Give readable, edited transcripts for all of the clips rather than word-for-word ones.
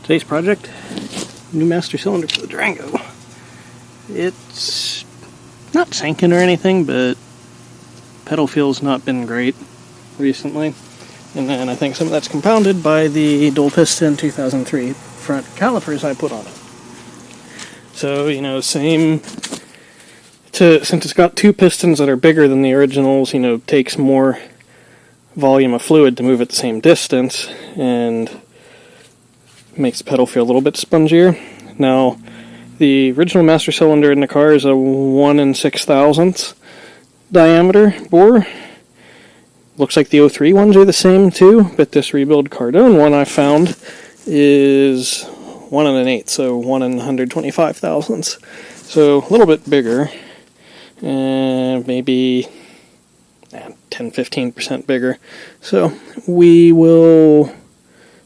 Today's project, new master cylinder for the Durango. It's not sinking or anything, but pedal feel's not been great recently. And then I think some of that's compounded by the dual piston 2003 front calipers I put on it. So, since it's got two pistons that are bigger than the originals, takes more volume of fluid to move at the same distance, and makes the pedal feel a little bit spongier. Now, the original master cylinder in the car is a 1 6,000th diameter bore. Looks like the 03 ones are the same too, but this rebuild Cardone one I found is 1 1/8, so 1 125 thousandths. So a little bit bigger, and maybe 10-15% bigger. So we will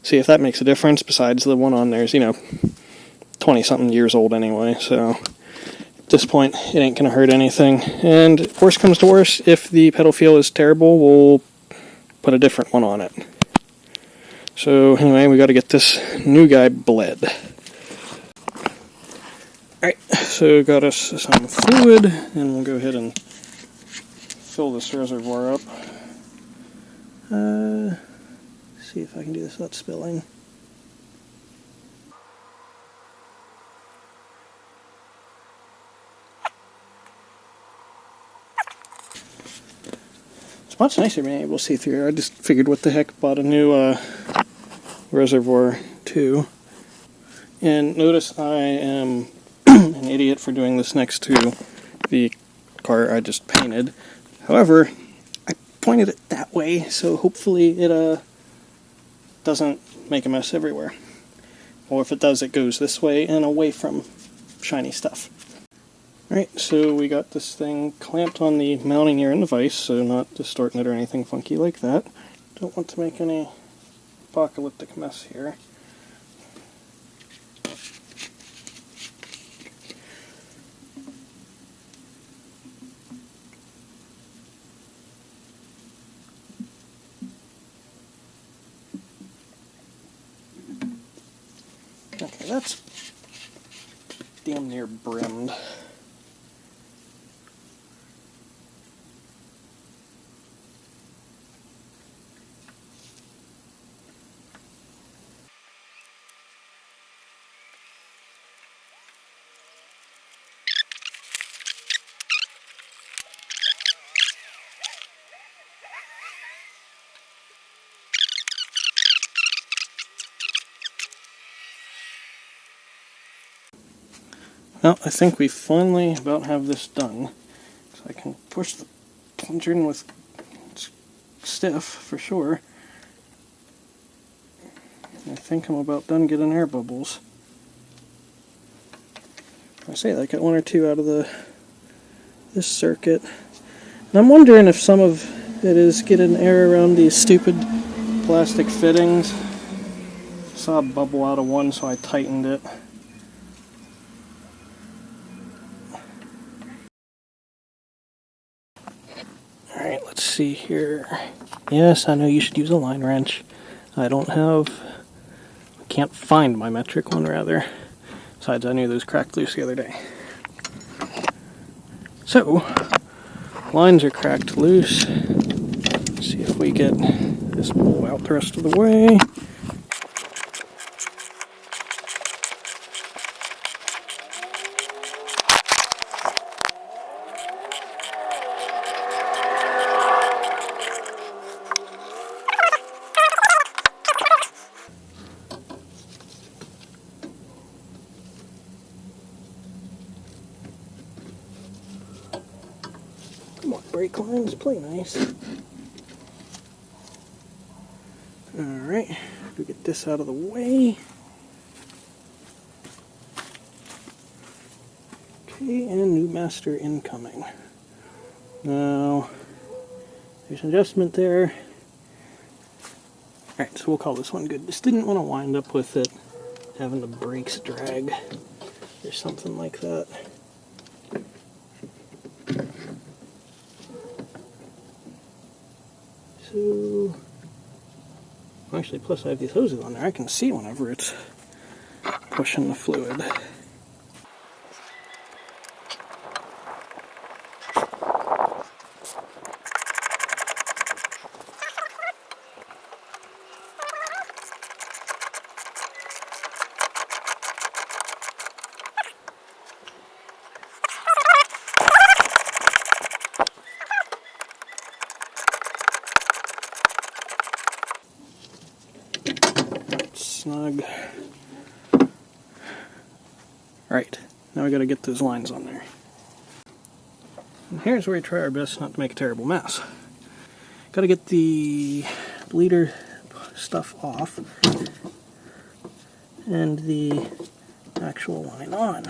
see if that makes a difference. Besides, the one on there is 20-something years old anyway, so at this point it ain't gonna hurt anything. And if worst comes to worst, if the pedal feel is terrible, we'll put a different one on it. So anyway, we got to get this new guy bled. Alright, so got us some fluid, and we'll go ahead and fill this reservoir up. See if I can do this without spilling. It's much nicer being able to see through here. I just figured, what the heck, bought a new reservoir too. And notice I am an idiot for doing this next to the car I just painted. However, I pointed it that way, so hopefully it doesn't make a mess everywhere. Or if it does, it goes this way and away from shiny stuff. Alright, so we got this thing clamped on the mounting ear in the vise, so not distorting it or anything funky like that. Don't want to make any apocalyptic mess here. Okay, that's damn near brimmed. Well, I think we finally about have this done. So I can push the plunger in with stiff, for sure. I think I'm about done getting air bubbles. I say that, I got one or two out of this circuit. And I'm wondering if some of it is getting air around these stupid plastic fittings. I saw a bubble out of one, so I tightened it. Alright, let's see here. Yes, I know you should use a line wrench. I can't find my metric one, rather. Besides, I knew those cracked loose the other day. So, lines are cracked loose. Let's see if we get this bowl out the rest of the way. Come on, brake lines, play nice. Alright, we get this out of the way. Okay, and new master incoming. Now, there's an adjustment there. Alright, so we'll call this one good. Just didn't want to wind up with it having the brakes drag or something like that. So, actually, plus I have these hoses on there. I can see whenever it's pushing the fluid. Snug. Alright, now we gotta get those lines on there. And here's where we try our best not to make a terrible mess. Gotta get the bleeder stuff off and the actual line on.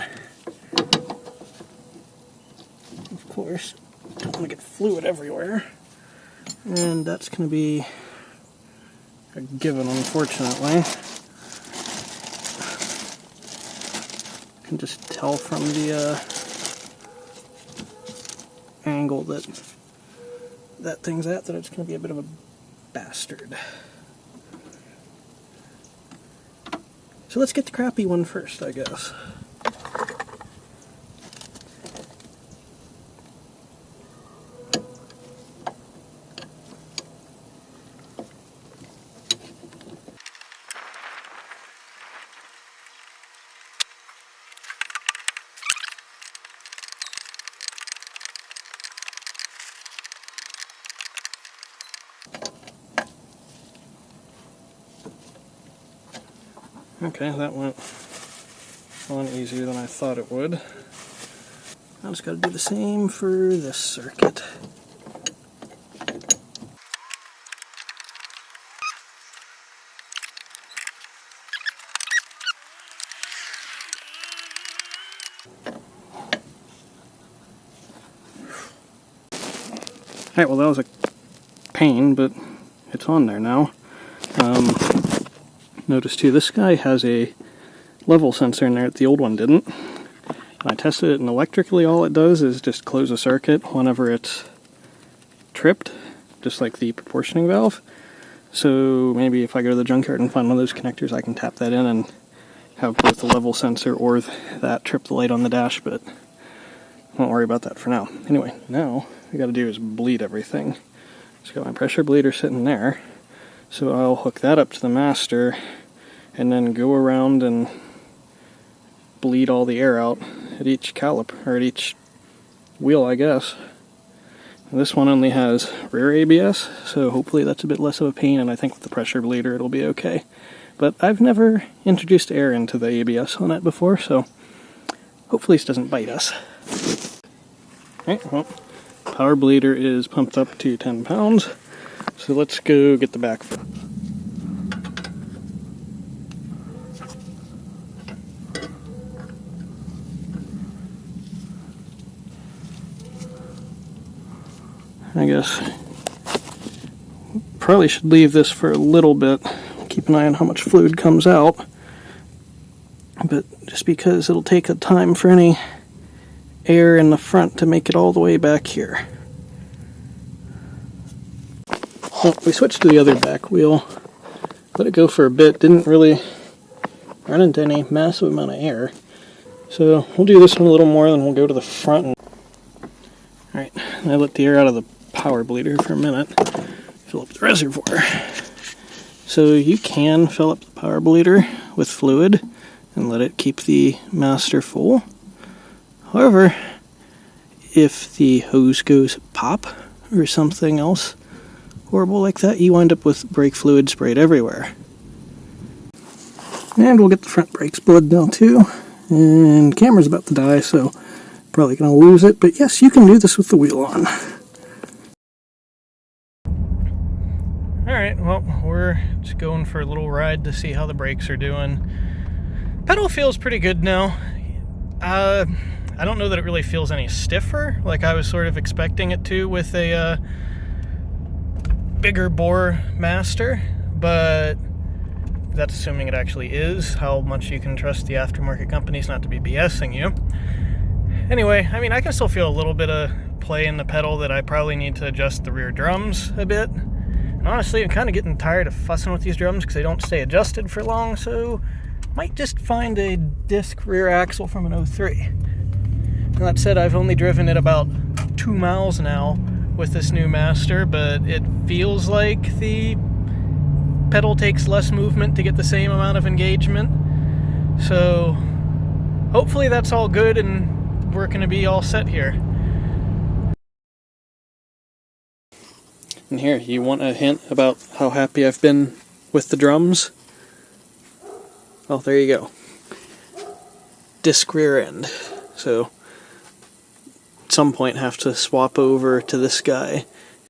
Of course, don't want to get fluid everywhere, and that's going to be a given, unfortunately. You can just tell from the angle that thing's at that it's going to be a bit of a bastard. So let's get the crappy one first, I guess. Okay, that went on easier than I thought it would. I just got to do the same for this circuit. Alright, well that was a pain, but it's on there now. Notice too, this guy has a level sensor in there that the old one didn't. I tested it, and electrically all it does is just close a circuit whenever it's tripped, just like the proportioning valve. So maybe if I go to the junkyard and find one of those connectors, I can tap that in and have both the level sensor or that trip the light on the dash, but I won't worry about that for now. Anyway, now what I gotta do is bleed everything. Just got my pressure bleeder sitting there. So I'll hook that up to the master and then go around and bleed all the air out at each caliper, or at each wheel, I guess. And this one only has rear ABS, so hopefully that's a bit less of a pain, and I think with the pressure bleeder it'll be okay. But I've never introduced air into the ABS on it before, so hopefully this doesn't bite us. Alright, well, power bleeder is pumped up to 10 pounds. So let's go get the back. I guess probably should leave this for a little bit. Keep an eye on how much fluid comes out. But just because it'll take a time for any air in the front to make it all the way back here. Well, we switched to the other back wheel, let it go for a bit, didn't really run into any massive amount of air. So we'll do this one a little more, then we'll go to the front. Alright, I let the air out of the power bleeder for a minute, fill up the reservoir. So you can fill up the power bleeder with fluid and let it keep the master full. However, if the hose goes pop or something else horrible like that, you wind up with brake fluid sprayed everywhere. And we'll get the front brakes blood now too. And camera's about to die, so probably gonna lose it, but yes, you can do this with the wheel on. Alright, well, we're just going for a little ride to see how the brakes are doing. Pedal feels pretty good now. I don't know that it really feels any stiffer, like I was sort of expecting it to with a bigger bore master, but that's assuming it actually is. How much you can trust the aftermarket companies not to be BSing you. Anyway, I mean, I can still feel a little bit of play in the pedal that I probably need to adjust the rear drums a bit. And honestly, I'm kind of getting tired of fussing with these drums because they don't stay adjusted for long, so Might just find a disc rear axle from an 03. And that said, I've only driven it about 2 miles now with this new Master, but it feels like the pedal takes less movement to get the same amount of engagement. So hopefully that's all good and we're going to be all set here. And here, you want a hint about how happy I've been with the drums? Oh, there you go. Disc rear end. So, at some point have to swap over to this guy